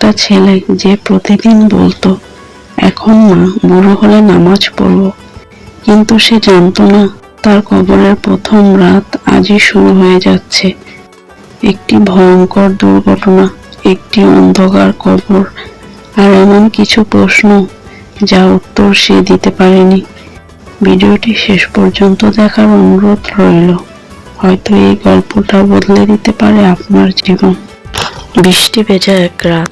একটা ছেলে যে প্রতিদিন বলতো এখন না, বুড়ো হলে নামাজ পড়বো, কিন্তু সে জানতো না তার কবরের প্রথম রাত আজই শুরু হয়ে যাচ্ছে। একটি ভয়ঙ্কর দুর্ঘটনা, একটি অন্ধকার কবর, আর এমন কিছু প্রশ্ন যার উত্তর সে দিতে পারেনি। ভিডিওটি শেষ পর্যন্ত দেখার অনুরোধ রইল। হয়তো এই গল্পটা বদলে দিতে পারে আপনার জীবন। বৃষ্টি ভেজা এক রাত,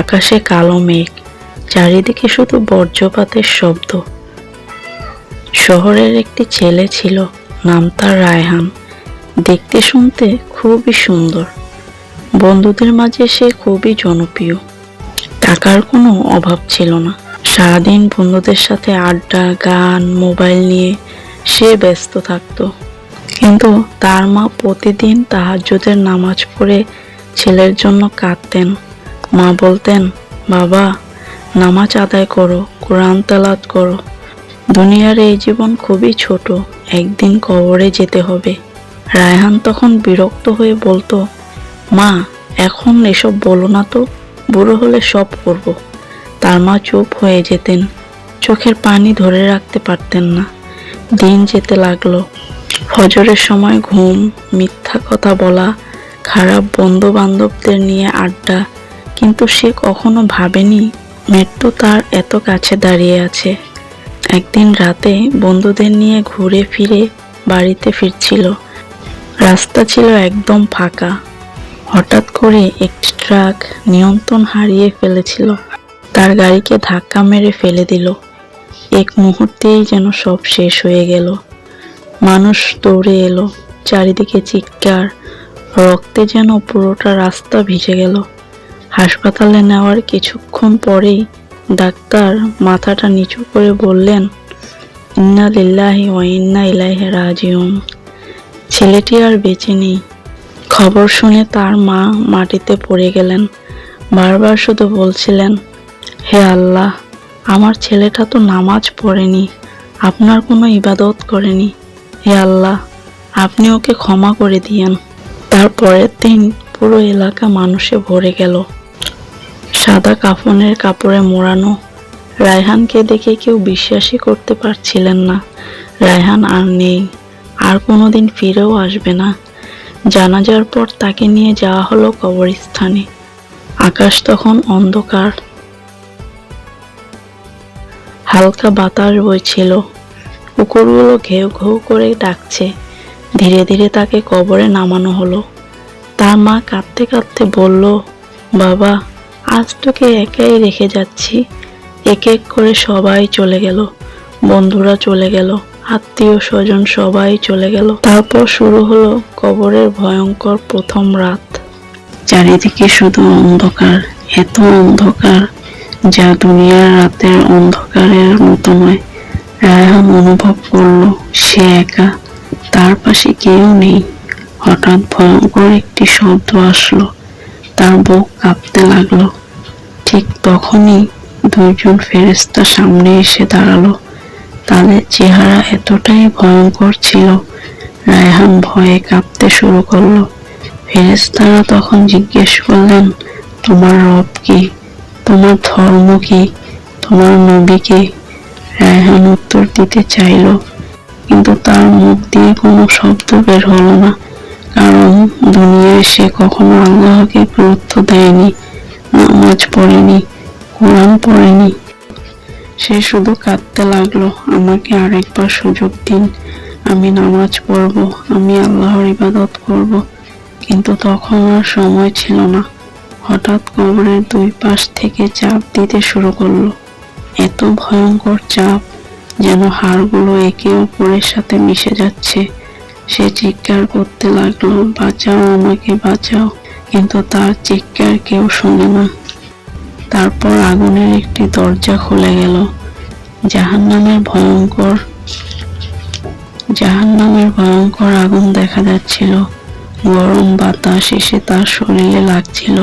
আকাশে কালো মেঘ, চারিদিকে শুধু বজ্রপাতের শব্দ। শহরের একটি ছেলে ছিল, নাম তার রায়হান। দেখতে শুনতে খুবই সুন্দর, বন্ধুদের মাঝে সে খুবই জনপ্রিয়। টাকার কোনো অভাব ছিল না। সারাদিন বন্ধুদের সাথে আড্ডা, গান, মোবাইল নিয়ে সে ব্যস্ত থাকতো। কিন্তু তার মা প্রতিদিন তাহাজ্জুদের নামাজ পড়ে ছেলের জন্য কাঁদতেন। মা বলতেন, বাবা, নামাজ আদায় করো, কোরআন তেলাওয়াত করো। দুনিয়ার এই জীবন খুবই ছোট, একদিন কবরে যেতে হবে। রায়হান তখন বিরক্ত হয়ে বলতো, মা, এখন এসব বলো না তো, বুড়ো হলে সব করব। তার মা চুপ হয়ে যেতেন, চোখের পানি ধরে রাখতে পারতেন না। দিন যেতে লাগলো। ফজরের সময় ঘুম, মিথ্যা কথা বলা, খারাপ বন্ধু বান্ধবদের নিয়ে আড্ডা, কিন্তু সে কখনো ভাবেনি মৃত্যু তার এত কাছে দাঁড়িয়ে আছে। একদিন রাতে বন্ধুদের নিয়ে ঘুরে ফিরে বাড়িতে ফিরছিল। রাস্তা ছিল একদম ফাঁকা। হঠাৎ করে একটি ট্রাক নিয়ন্ত্রণ হারিয়ে ফেলেছিল। তার গাড়িকে ধাক্কা মেরে ফেলে দিল। এক মুহূর্তেই যেন সব শেষ হয়ে গেল। মানুষ দৌড়ে এলো, চারিদিকে চিৎকার, রক্তে যেন পুরোটা রাস্তা ভিজে গেল। হাসপাতালে নেওয়ার কিছুক্ষণ পরেই ডাক্তার মাথাটা নিচু করে বললেন, ইন্না লিল্লাহি ওয়া ইন্না ইলাইহি রাজিউন। ছেলেটি আর বেঁচে নেই। খবর শুনে তার মা মাটিতে পড়ে গেলেন। বারবার শুধু বলছিলেন, হে আল্লাহ, আমার ছেলেটা তো নামাজ পড়েনি, আপনার কোনো ইবাদত করেনি। হে আল্লাহ, আপনি ওকে ক্ষমা করে দিয়েন। তার পরের দিন পুরো এলাকা মানুষে ভরে গেল। সাদা কাফনের কাপড়ে মোড়ানো। রায়হানকে দেখে কেউ বিশ্বাসই করতে পারছিলেন না। রায়হান আর নেই, আর কোনোদিন ফিরেও আসবে না। জানাজার পর তাকে নিয়ে যাওয়া হলো কবরস্থানে। আকাশ তখন অন্ধকার, হালকা বাতাস বইছিল, কুকুরগুলো ঘেউ ঘেউ করে ডাকছে। ধীরে ধীরে তাকে কবরে নামানো হলো। তার মা কাঁদতে কাঁদতে বলল, বাবা, আজ তোকে একাই রেখে যাচ্ছি। এক এক করে সবাই চলে গেল, বন্ধুরা চলে গেল, আত্মীয় স্বজন সবাই চলে গেল। তারপর শুরু হলো কবরের ভয়ঙ্কর প্রথম রাত। চারিদিকে শুধু অন্ধকার, এত অন্ধকার যা দুনিয়ার রাতের অন্ধকারের মতো নয়। রায়হান অনুভব করলো সে একা, তার পাশে কেউ নেই। হঠাৎ ভয়ঙ্কর একটি শব্দ আসলো, তার বুক কাঁপতে লাগলো। ঠিক তখনই দুইজন ফেরেশতা সামনে এসে দাঁড়ালো। তাদের চেহারা এতটাই ভয়ঙ্কর ছিল, রায়হান ভয়ে কাঁপতে শুরু করলো। ফেরেশতারা তখন জিজ্ঞেস করলেন, তোমার রব কি? তোমার ধর্ম কি? তোমার নবী কে? রায়হান উত্তর দিতে চাইল, কিন্তু তার মুখ দিয়ে কোনো শব্দ বের হলো না, কারণ দুনিয়ায় সে কখনো আল্লাহকে গুরুত্ব দেয়নি, নামাজ পড়েনি, কোরআন পড়েনি। সে শুধু কাঁদতে লাগলো, আমাকে আরেকবার সুযোগ দিন, আমি নামাজ পড়ব, আমি আল্লাহর ইবাদত করব। কিন্তু তখন আর সময় ছিল না। হঠাৎ কবরের দুই পাশ থেকে চাপ দিতে শুরু করলো। এত ভয়ঙ্কর চাপ যেন হাড়গুলো একে অপরের সাথে মিশে যাচ্ছে। সে চিৎকার করতে লাগলো, বাঁচাও, আমাকে বাঁচাও, কিন্তু তার চিৎকার কেউ শোনে না। তারপর আগুনের একটি দরজা খুলে গেল। জাহান্নামের ভয়ঙ্কর আগুন দেখা যাচ্ছিল। গরম বাতাস এসে তার শরীরে লাগছিল।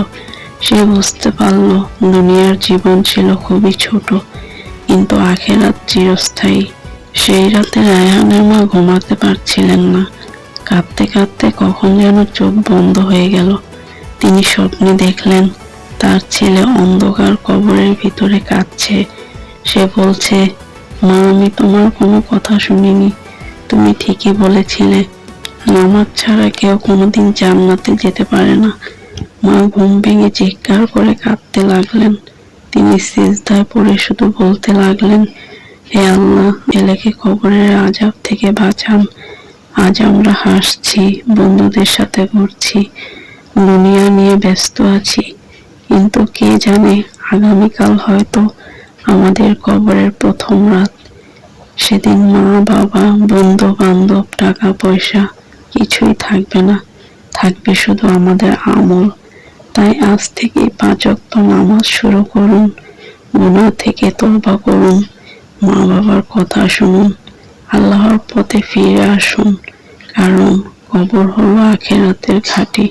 সে বুঝতে পারল দুনিয়ার জীবন ছিল খুবই ছোট, কিন্তু আখিরাত চিরস্থায়ী। সেই রাতে রায়হানের মা ঘুমাতে পারছিলেন না। কাঁদতে কাঁদতে কখন যেন চোখ বন্ধ হয়ে গেল। তিনি স্বপ্নে দেখলেন তার ছেলে অন্ধকার কবরের ভিতরে কাঁদছে। সে বলছে, মা, আমি তোমার কোনো কথা শুনিনি। তুমি ঠিকই বলেছিলে, নামাজ ছাড়া কেউ কোনোদিন জান্নাতে যেতে পারে না। মা ঘুম ভেঙে চিৎকার করে কাঁদতে লাগলেন। তিনি সিজদায় পড়ে শুধু বলতে লাগলেন, হে আল্লাহ, ছেলেকে কবরের আযাব থেকে বাঁচান। আজ আমরা হাসছি, বন্ধুদের সাথে ঘুরছি, দুনিয়া নিয়ে ব্যস্ত আছি, কিন্তু কে জানে আগামীকাল হয়তো আমাদের কবরের প্রথম রাত। সেদিন মা, বাবা, বন্ধু বান্ধব, টাকা পয়সা কিছুই থাকবে না, থাকবে শুধু আমাদের আমল। তাই আজ থেকে 5 ওয়াক্ত নামাজ শুরু করুন, গুনাহ থেকে তওবা করুন, মা বাবার কথা শুনুন, আল্লাহর পথে ফিরে আসুন, কারণ কবর হলো আখিরাতের ঘাঁটি।